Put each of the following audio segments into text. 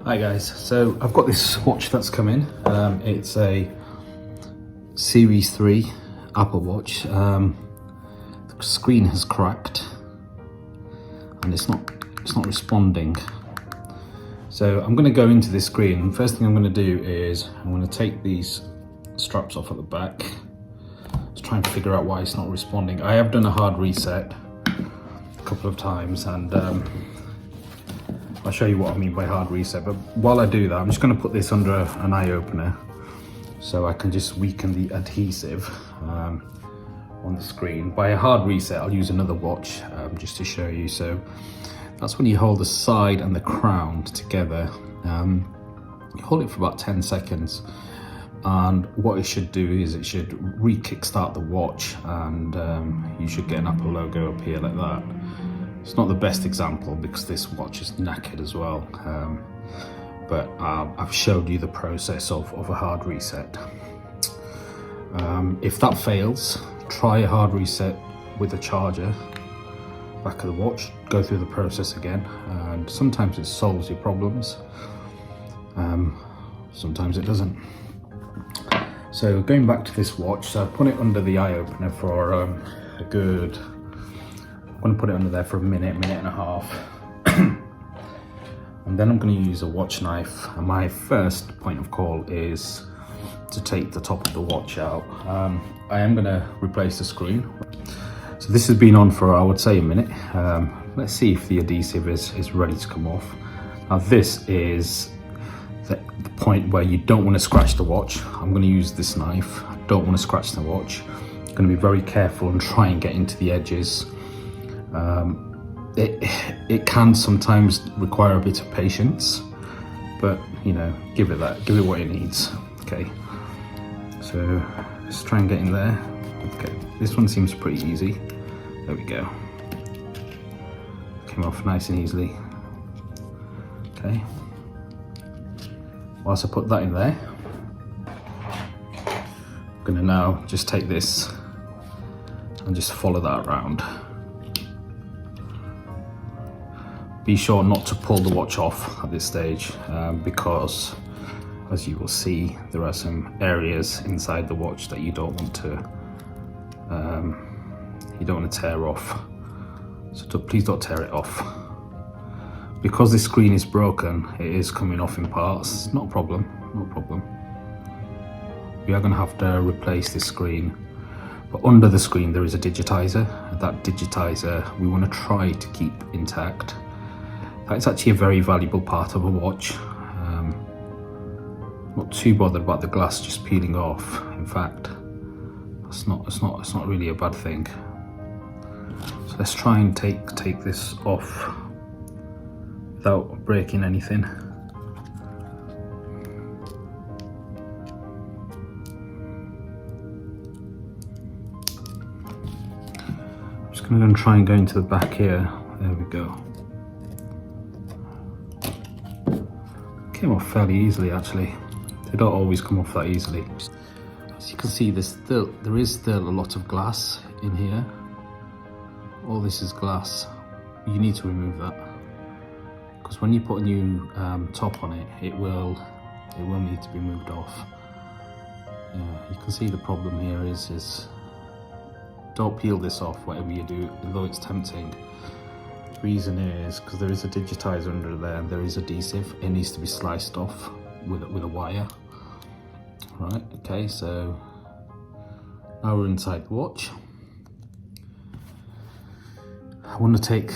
Hi guys, so I've got this watch that's come in. It's a Series 3 Apple Watch. The screen has cracked and it's not responding. So I'm going to go into this screen. First thing I'm going to do is I'm going to take these straps off at the back. Just try and figure out why it's not responding. I have done a hard reset a couple of times and I'll show you what I mean by hard reset, but while I do that, I'm just going to put this under an eye opener so I can just weaken the adhesive on the screen. By a hard reset, I'll use another watch just to show you. So that's when you hold the side and the crown together. You hold it for about 10 seconds. And what it should do is it should re-kickstart the watch and you should get an Apple logo up here like that. It's not the best example because this watch is knackered as well, but I've showed you the process of a hard reset. If that fails, try a hard reset with a charger, back of the watch, go through the process again, and sometimes it solves your problems, sometimes it doesn't. So going back to this watch, so I put it under the eye opener for a good, I'm going to put it under there for a minute and a half. And then I'm going to use a watch knife. And my first point of call is to take the top of the watch out. I am going to replace the screen. So this has been on for, I would say, a minute. Let's see if the adhesive is ready to come off. Now this is the point where you don't want to scratch the watch. I'm going to use this knife. I don't want to scratch the watch. I'm going to be very careful and try and get into the edges. It can sometimes require a bit of patience, but you know, give it what it needs. Okay, so let's try and get in there. Okay, this one seems pretty easy. There we go. Came off nice and easily. Okay, whilst I put that in there, I'm gonna now just take this and just follow that around. Be sure not to pull the watch off at this stage because, as you will see, there are some areas inside the watch that you don't want to tear off. So please don't tear it off. Because this screen is broken, it is coming off in parts. Not a problem, no problem. We are going to have to replace this screen. But under the screen there is a digitizer. That digitizer we want to try to keep intact. That's actually a very valuable part of a watch. Not too bothered about the glass just peeling off. In fact, it's not really a bad thing. So let's try and take this off without breaking anything. I'm just going to try and go into the back here. There we go. Came off fairly easily actually. They don't always come off that easily. As you can see, there is still a lot of glass in here. All this is glass. You need to remove that because when you put a new top on it, it will need to be moved off. You can see the problem here is don't peel this off whatever you do, although it's tempting. Reason is because there is a digitizer under there and there is adhesive. It needs to be sliced off with a wire. Right, okay, so now we're inside the watch. I want to take,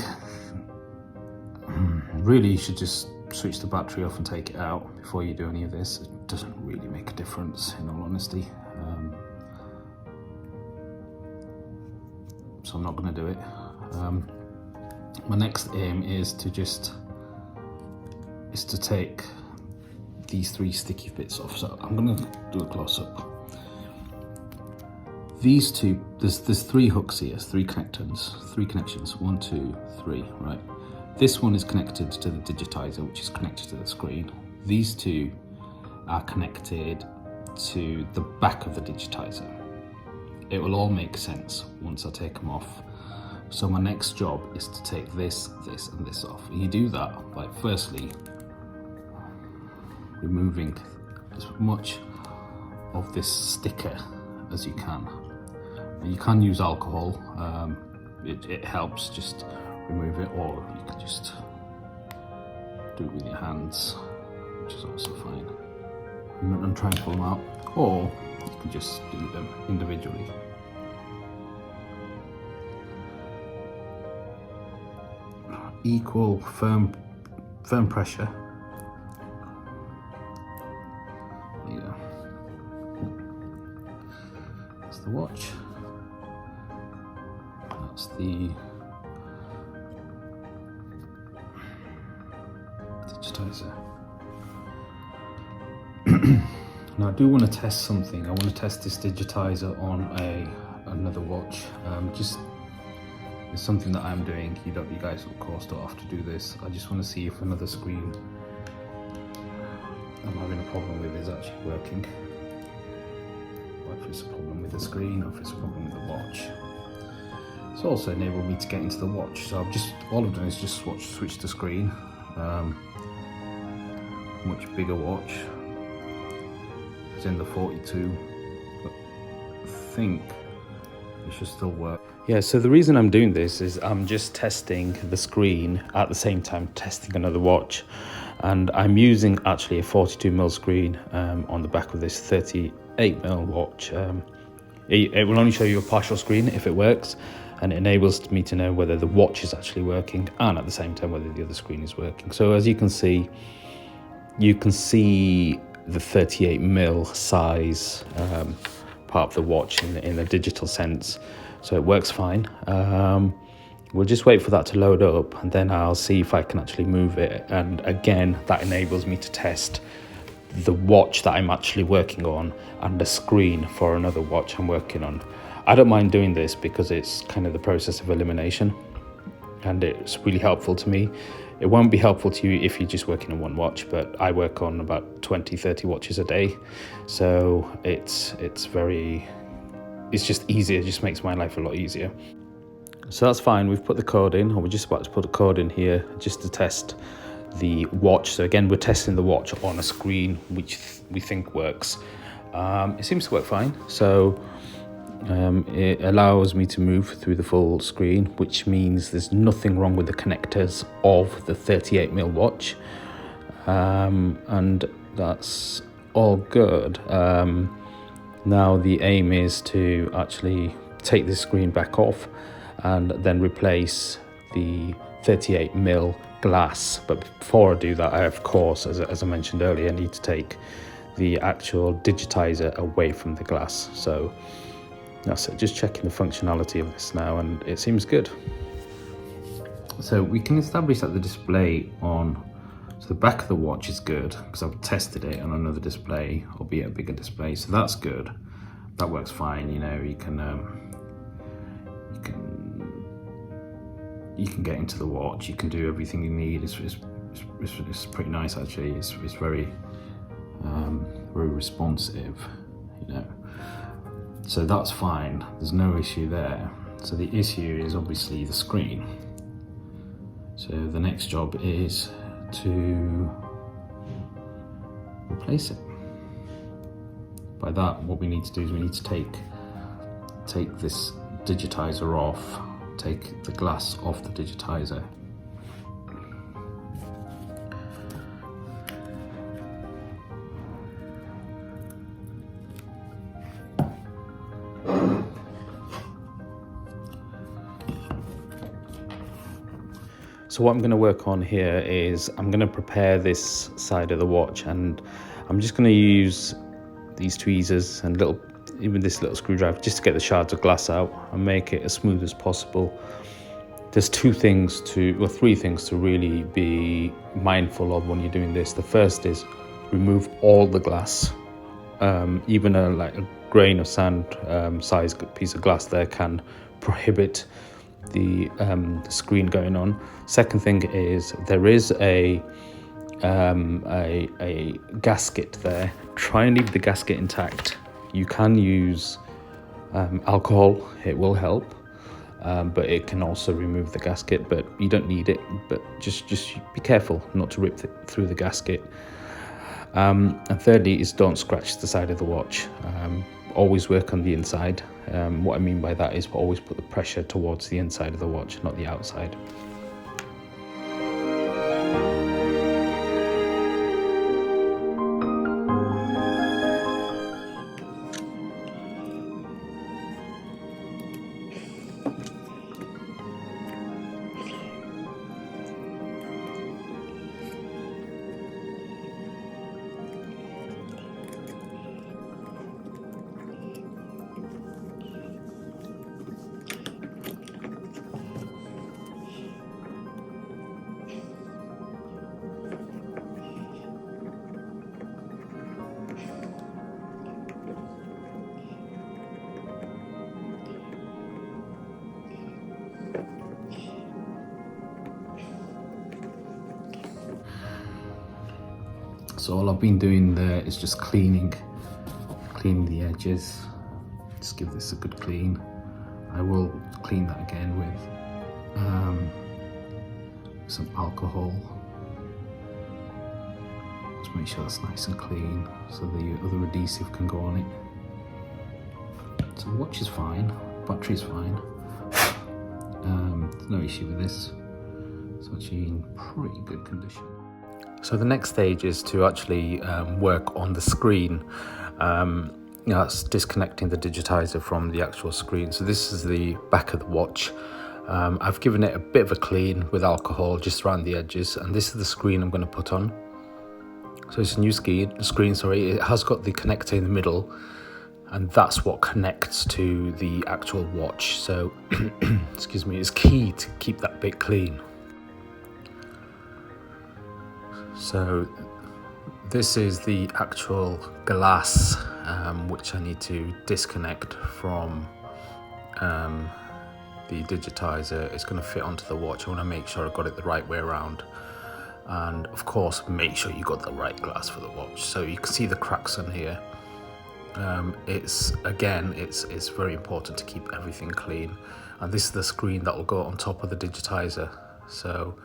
really you should just switch the battery off and take it out before you do any of this. It doesn't really make a difference in all honesty. So I'm not going to do it. My next aim is to take these three sticky bits off. So I'm going to do a close-up. These two, there's three hooks here, three connections, 1, 2, 3, right? This one is connected to the digitizer, which is connected to the screen. These two are connected to the back of the digitizer. It will all make sense once I take them off. So my next job is to take this, this and this off. And you do that by firstly removing as much of this sticker as you can. You can use alcohol, it helps just remove it, or you can just do it with your hands, which is also fine. And try and pull them out, or you can just do them individually. Equal firm pressure. There you go. That's the watch. That's the digitizer. Now I do want to test something. I want to test this digitizer on another watch. It's something that I'm doing. You guys of course don't have to do this. I just want to see if another screen I'm having a problem with is actually working. Or if it's a problem with the screen, or if it's a problem with the watch. It's also enabled me to get into the watch. So all I've done is just switch the screen. Much bigger watch. It's in the 42, but I think it should still work. Yeah, so the reason I'm doing this is I'm just testing the screen at the same time testing another watch, and I'm using actually a 42mm screen on the back of this 38mm watch. It will only show you a partial screen if it works, and it enables me to know whether the watch is actually working and at the same time whether the other screen is working. So as you can see the 38mm size part of the watch in the digital sense, so it works fine. We'll just wait for that to load up, and then I'll see if I can actually move it, and again that enables me to test the watch that I'm actually working on and the screen for another watch I'm working on. I don't mind doing this because it's kind of the process of elimination, and it's really helpful to me. It won't be helpful to you if you're just working on one watch, but I work on about 20-30 watches a day, so it's just easier. It just makes my life a lot easier. So that's fine. We've put the code in, or we're just about to put the code in here just to test the watch. So again, we're testing the watch on a screen which we think works. It seems to work fine. So it allows me to move through the full screen, which means there's nothing wrong with the connectors of the 38mm watch, and that's all good. Now the aim is to actually take this screen back off and then replace the 38mm glass. But before I do that, I of course, as I mentioned earlier, need to take the actual digitizer away from the glass. So that's it, just checking the functionality of this now, and it seems good. So we can establish that the display on the back of the watch is good, because I've tested it on another display, albeit a bigger display, so that's good. That works fine. You know, you can get into the watch, you can do everything you need. It's pretty nice actually. It's very responsive, you know. So that's fine, there's no issue there. So the issue is obviously the screen. So the next job is to replace it. By that, what we need to do is we need to take this digitizer off, take the glass off the digitizer. So what I'm going to work on here is I'm going to prepare this side of the watch, and I'm just going to use these tweezers and even this little screwdriver just to get the shards of glass out and make it as smooth as possible. There's three things to really be mindful of when you're doing this. The first is remove all the glass. Even a grain of sand size piece of glass there can prohibit the screen going on. Second thing is there is a gasket there. Try and leave the gasket intact. You can use alcohol, it will help, but it can also remove the gasket, but you don't need it. But just be careful not to rip through the gasket. And thirdly is don't scratch the side of the watch. Always work on the inside. What I mean by that is always put the pressure towards the inside of the watch, not the outside. So all I've been doing there is just cleaning the edges. Just give this a good clean. I will clean that again with some alcohol. Just make sure that's nice and clean so the other adhesive can go on it. So the watch is fine, battery's fine. No issue with this. It's actually in pretty good condition. So the next stage is to actually work on the screen. That's disconnecting the digitizer from the actual screen. So this is the back of the watch. I've given it a bit of a clean with alcohol just around the edges, and this is the screen I'm going to put on. So it's a new screen. It has got the connector in the middle, and that's what connects to the actual watch. So excuse me, it's key to keep that bit clean. So this is the actual glass which I need to disconnect from the digitizer. It's going to fit onto the watch. I want to make sure I got it the right way around, and of course make sure you got the right glass for the watch. So you can see the cracks on here. It's very important to keep everything clean, and this is the screen that will go on top of the digitizer. So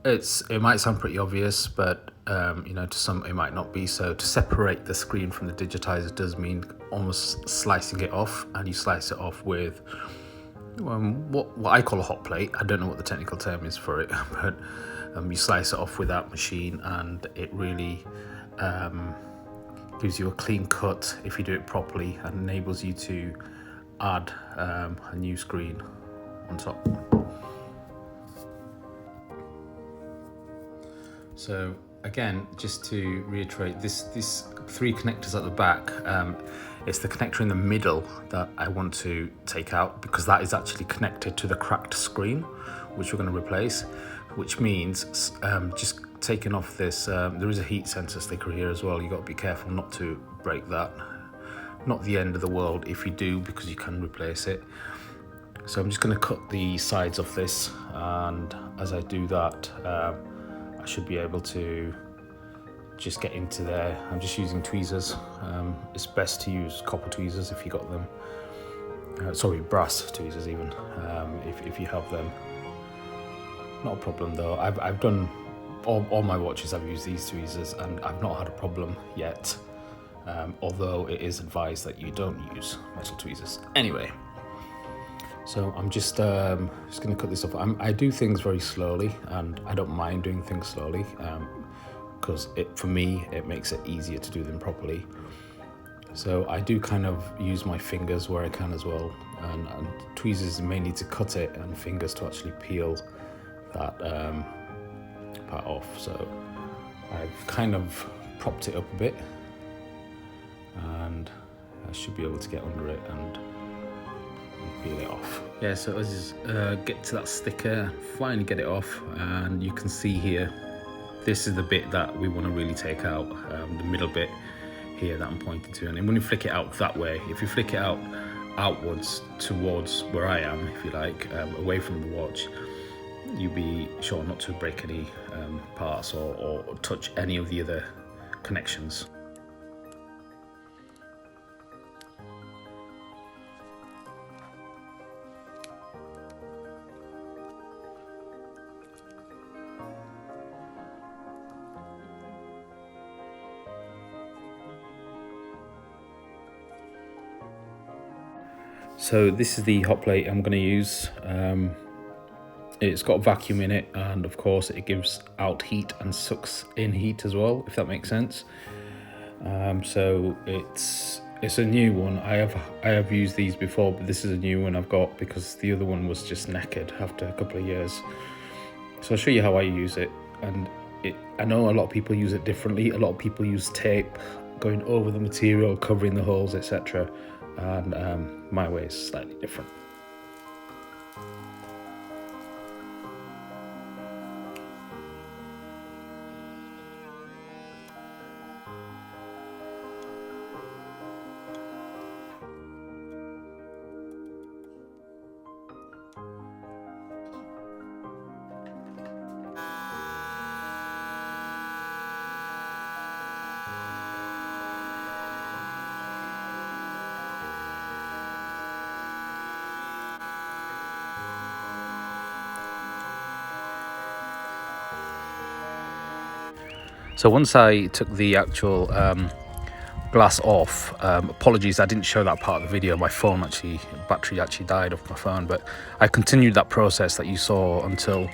it might sound pretty obvious, but to some it might not be. So to separate the screen from the digitizer does mean almost slicing it off, and you slice it off with what I call a hot plate. I don't know what the technical term is for it, but you slice it off with that machine, and it really gives you a clean cut if you do it properly, and enables you to add a new screen on top. So again, just to reiterate, this three connectors at the back, it's the connector in the middle that I want to take out, because that is actually connected to the cracked screen, which we're going to replace, which means just taking off this, there is a heat sensor sticker here as well. You've got to be careful not to break that. Not the end of the world if you do, because you can replace it. So I'm just going to cut the sides off this, and as I do that, I should be able to just get into there. I'm just using tweezers. It's best to use copper tweezers if you got them. Brass tweezers even, if you have them. Not a problem though. I've done all my watches, I've used these tweezers, and I've not had a problem yet. Although it is advised that you don't use metal tweezers. Anyway, so I'm just going to cut this off. I do things very slowly, and I don't mind doing things slowly, because for me it makes it easier to do them properly. So I do kind of use my fingers where I can as well, and tweezers mainly to cut it, and fingers to actually peel that part off. So I've kind of propped it up a bit, and I should be able to get under it and peel it off. Yeah, so as get to that sticker, finally get it off, and you can see here, this is the bit that we want to really take out, the middle bit here that I'm pointing to. And when you flick it out that way, if you flick it out outwards towards where I am, if you like, away from the watch, you'll be sure not to break any parts or touch any of the other connections. So this is the hot plate I'm going to use. It's got a vacuum in it, and of course it gives out heat and sucks in heat as well, if that makes sense. So it's a new one. I have used these before, but this is a new one I've got because the other one was just knackered after a couple of years. So I'll show you how I use it. And I know a lot of people use it differently. A lot of people use tape going over the material, covering the holes, etc. And my way is slightly different. So once I took the actual glass off, apologies, I didn't show that part of the video. My battery actually died off my phone, but I continued that process that you saw until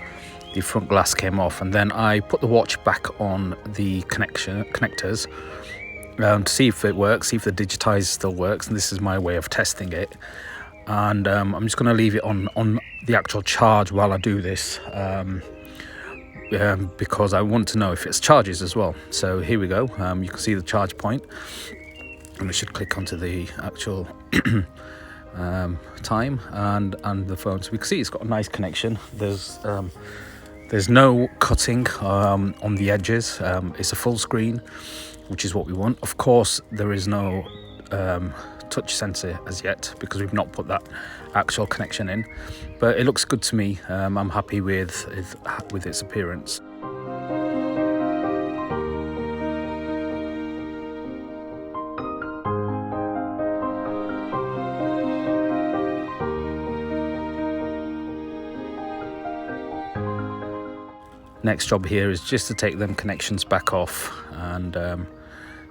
the front glass came off, and then I put the watch back on the connectors to see if it works, see if the digitizer still works, and this is my way of testing it. And I'm just going to leave it on the actual charge while I do this. Because I want to know if it's charges as well. So here we go. You can see the charge point, and we should click onto the actual time and the phone. So we can see it's got a nice connection. There's no cutting on the edges. It's a full screen, which is what we want. Of course, there is no touch sensor as yet because we've not put that actual connection in, but it looks good to me. I'm happy with its appearance. Next job here is just to take them connections back off, and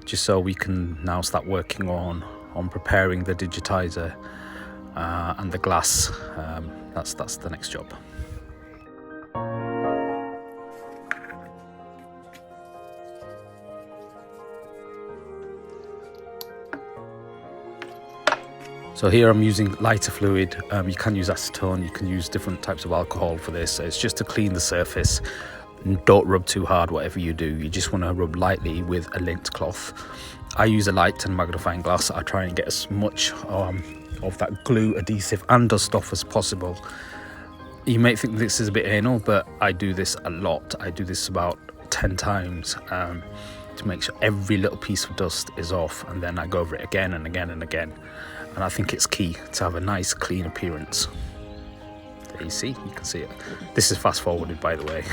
just so we can now start working on preparing the digitizer and the glass. That's the next job. So here I'm using lighter fluid. You can use acetone, you can use different types of alcohol for this. It's just to clean the surface. Don't rub too hard, whatever you do. You just want to rub lightly with a lint cloth. I use a light and magnifying glass. I try and get as much of that glue, adhesive and dust off as possible. You may think this is a bit anal, but I do this a lot. I do this about 10 times to make sure every little piece of dust is off, and then I go over it again and again and again. And I think it's key to have a nice clean appearance. There you see, you can see it. This is fast forwarded, by the way.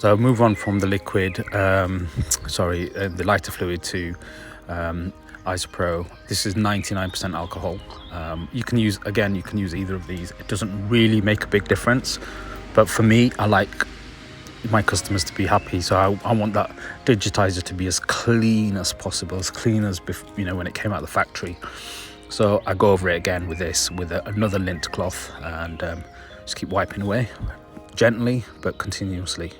So I'll move on from the liquid, the lighter fluid to Isopro. This is 99% alcohol. You can use either of these. It doesn't really make a big difference, but for me, I like my customers to be happy. So I want that digitizer to be as clean as possible, as clean as when it came out of the factory. So I go over it again with this, with another lint cloth, and just keep wiping away, gently but continuously.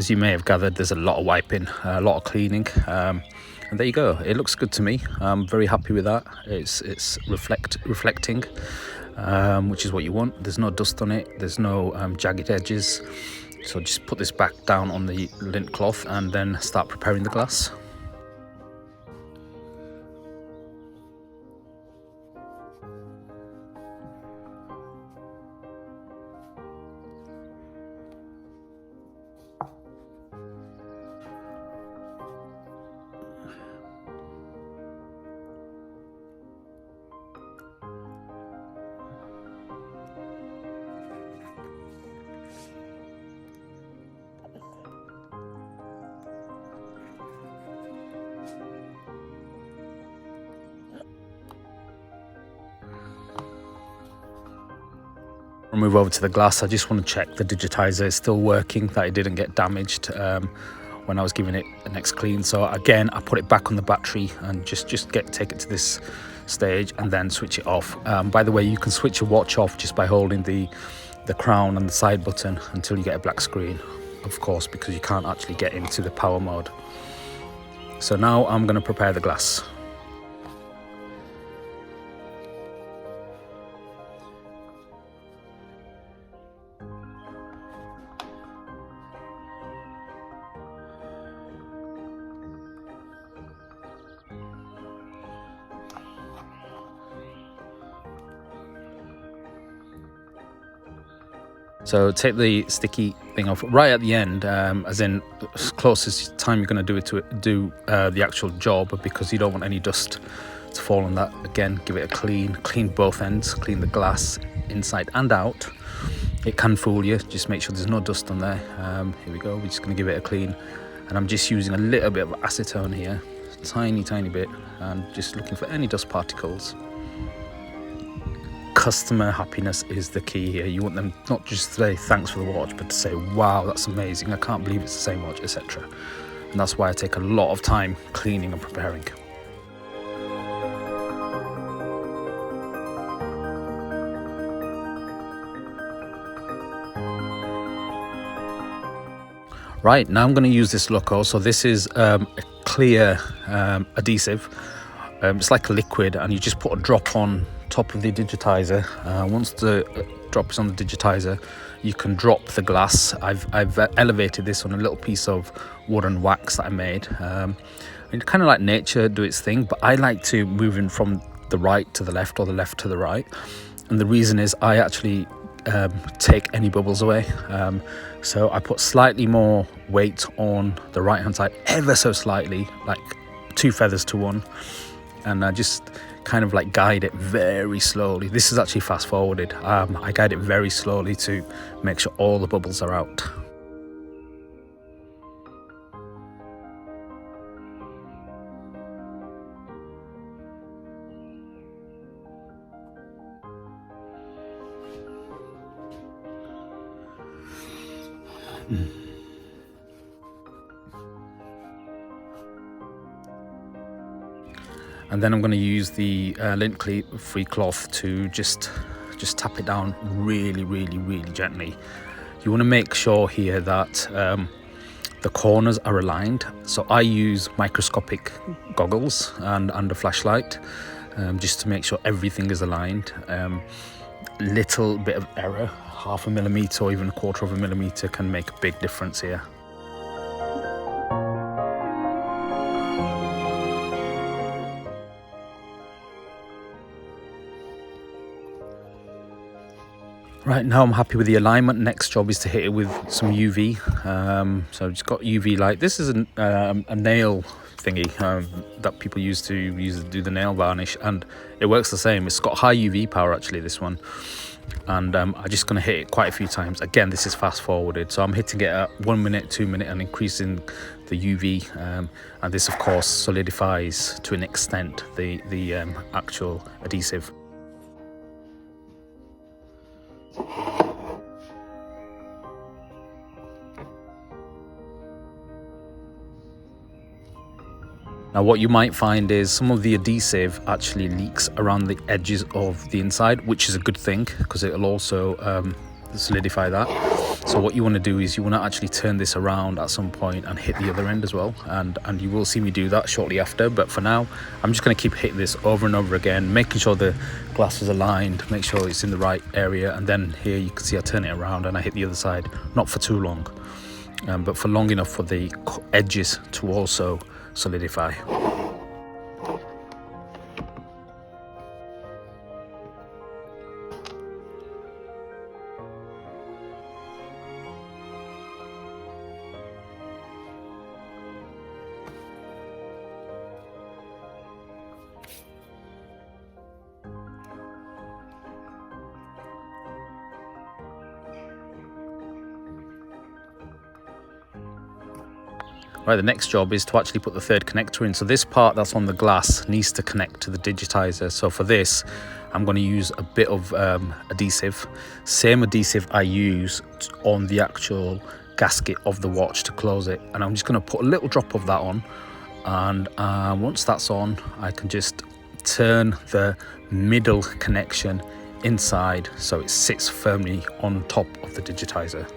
As you may have gathered, there's a lot of wiping, a lot of cleaning, and there you go. It looks good to me. I'm very happy with that. It's reflecting, which is what you want. There's no dust on it, there's no jagged edges. So just put this back down on the lint cloth and then start preparing the glass. I'll move over to the glass. I just want to check the digitizer is still working, that it didn't get damaged when I was giving it the next clean. So again, I put it back on the battery and just take it to this stage and then switch it off. By the way, you can switch your watch off just by holding the crown and the side button until you get a black screen, of course, because you can't actually get into the power mode. So now I'm going to prepare the glass. So take the sticky thing off right at the end, as in as close as time you're going to do the actual job, because you don't want any dust to fall on that. Again, give it a clean both ends, clean the glass inside and out. It can fool you, just make sure there's no dust on there. Here we go, we're just going to give it a clean, and I'm just using a little bit of acetone here, tiny bit, and just looking for any dust particles. Customer happiness is the key here. You want them not just to say thanks for the watch, but to say, wow, that's amazing, I can't believe it's the same watch, etc. And that's why I take a lot of time cleaning and preparing. Right, now I'm going to use this Loco. So this is a clear adhesive. It's like a liquid, and you just put a drop on top of the digitizer. Once the drop is on the digitizer, you can drop the glass. I've elevated this on a little piece of wood and wax that I made. It's kind of like nature do its thing, but I like to move in from the right to the left or the left to the right. And the reason is I actually take any bubbles away. So I put slightly more weight on the right hand side, ever so slightly, like 2 feathers to 1. And I just kind of like guide it very slowly. This is actually fast forwarded. I guide it very slowly to make sure all the bubbles are out. And then I'm going to use the lint-free cloth to just tap it down really gently. You want to make sure here that the corners are aligned. So I use microscopic goggles and a flashlight just to make sure everything is aligned. Little bit of error, 0.5 millimeter or even 1/4 millimeter, can make a big difference here. Right, now I'm happy with the alignment. Next job is to hit it with some UV. So I've just got UV light. This is a nail thingy that people use to do the nail varnish, and it works the same. It's got high UV power actually, this one. And I'm just going to hit it quite a few times. Again, this is fast forwarded, so I'm hitting it at 1 minute, 2 minute, and increasing the UV. And this of course solidifies to an extent the actual adhesive. Now what you might find is some of the adhesive actually leaks around the edges of the inside, which is a good thing because it'll also solidify that. So what you want to do is you want to actually turn this around at some point and hit the other end as well, and you will see me do that shortly after. But for now, I'm just going to keep hitting this over and over again, making sure the glass is aligned, make sure it's in the right area, and then here you can see I turn it around and I hit the other side, not for too long, but for long enough for the edges to also solidify. Right, the next job is to actually put the third connector in. So this part that's on the glass needs to connect to the digitizer. So for this, I'm going to use a bit of adhesive, same adhesive I use on the actual gasket of the watch to close it. And I'm just going to put a little drop of that on. And once that's on, I can just turn the middle connection inside so it sits firmly on top of the digitizer.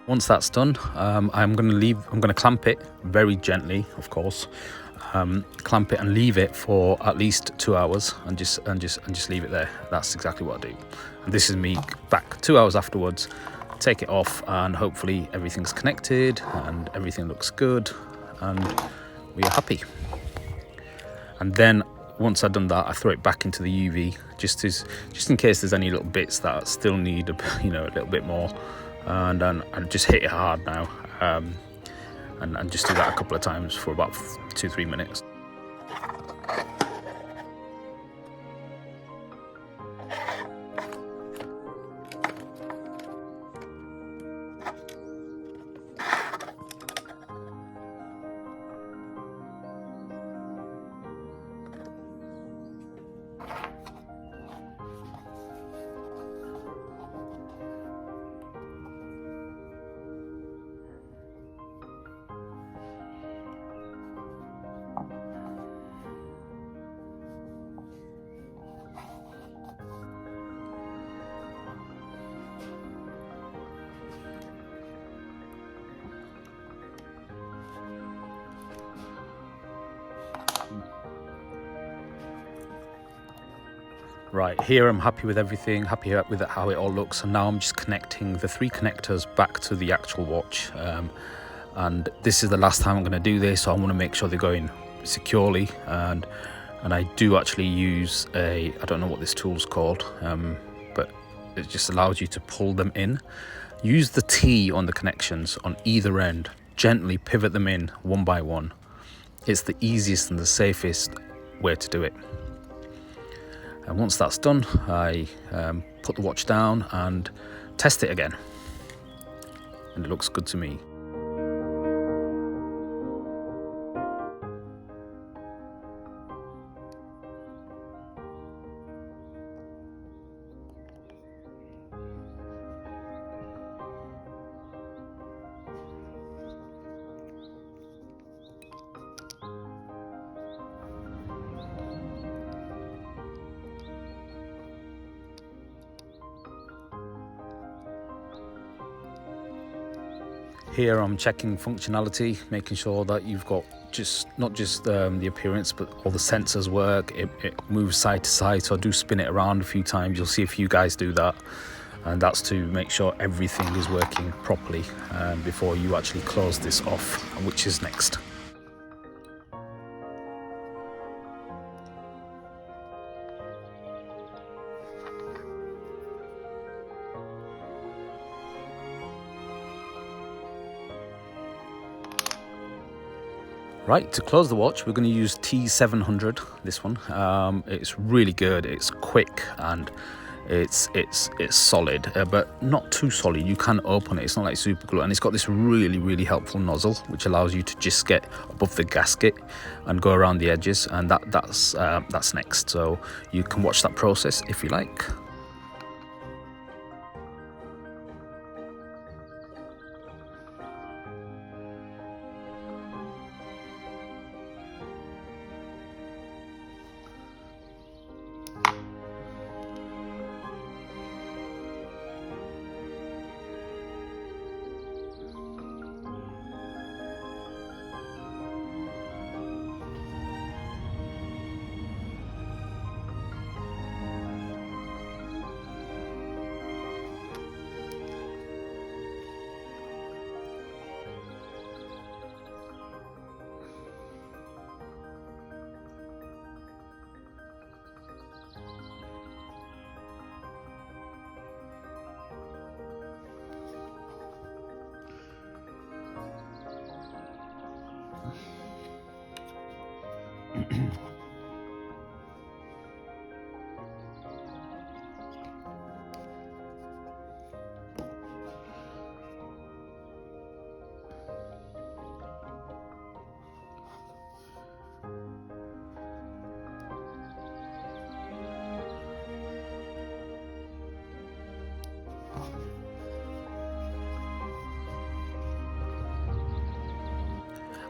Once that's done, I'm going to clamp it very gently, of course. Clamp it and leave it for at least 2 hours, and just leave it there. That's exactly what I do. And this is me back 2 hours afterwards. Take it off, and hopefully everything's connected and everything looks good, and we are happy. And then once I've done that, I throw it back into the UV just in case there's any little bits that still need a little bit more. And then I just hit it hard now, and just do that a couple of times for about 2-3 minutes. Right, here I'm happy with everything, happy with how it all looks, and now I'm just connecting the 3 connectors back to the actual watch. And this is the last time I'm going to do this, so I want to make sure they're going securely. And I do actually use I don't know what this tool's called, but it just allows you to pull them in. Use the T on the connections on either end, gently pivot them in one by one. It's the easiest and the safest way to do it. And once that's done, I put the watch down and test it again, and it looks good to me. Here I'm checking functionality, making sure that you've got not just the appearance, but all the sensors work. It moves side to side, so I do spin it around a few times. You'll see a few guys do that, and that's to make sure everything is working properly before you actually close this off, which is next. Right, to close the watch, we're going to use T700, this one. It's really good, it's quick, and it's solid, but not too solid. You can open it, it's not like super glue, and it's got this really helpful nozzle which allows you to just get above the gasket and go around the edges, and that's next. So you can watch that process if you like.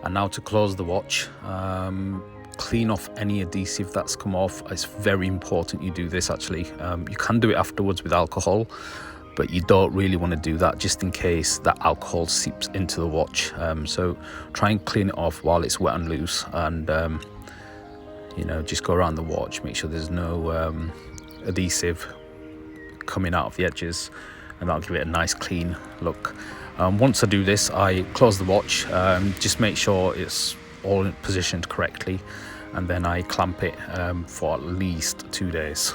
And now to close the watch, clean off any adhesive that's come off. It's very important you do this actually. You can do it afterwards with alcohol, but you don't really want to do that just in case that alcohol seeps into the watch. So try and clean it off while it's wet and loose, and just go around the watch, make sure there's no adhesive coming out of the edges, and that'll give it a nice clean look. Once I do this, I close the watch, just make sure it's all positioned correctly, and then I clamp it for at least 2 days.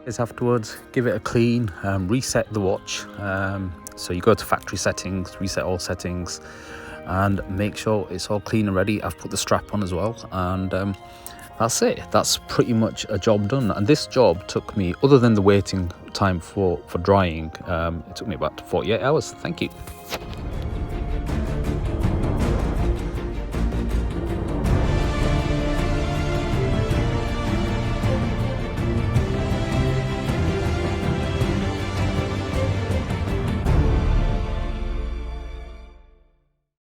is afterwards, give it a clean, reset the watch. So you go to factory settings, reset all settings, and make sure it's all clean and ready. I've put the strap on as well, and that's it. That's pretty much a job done. And this job took me, other than the waiting time for drying, it took me about 48 hours. Thank you.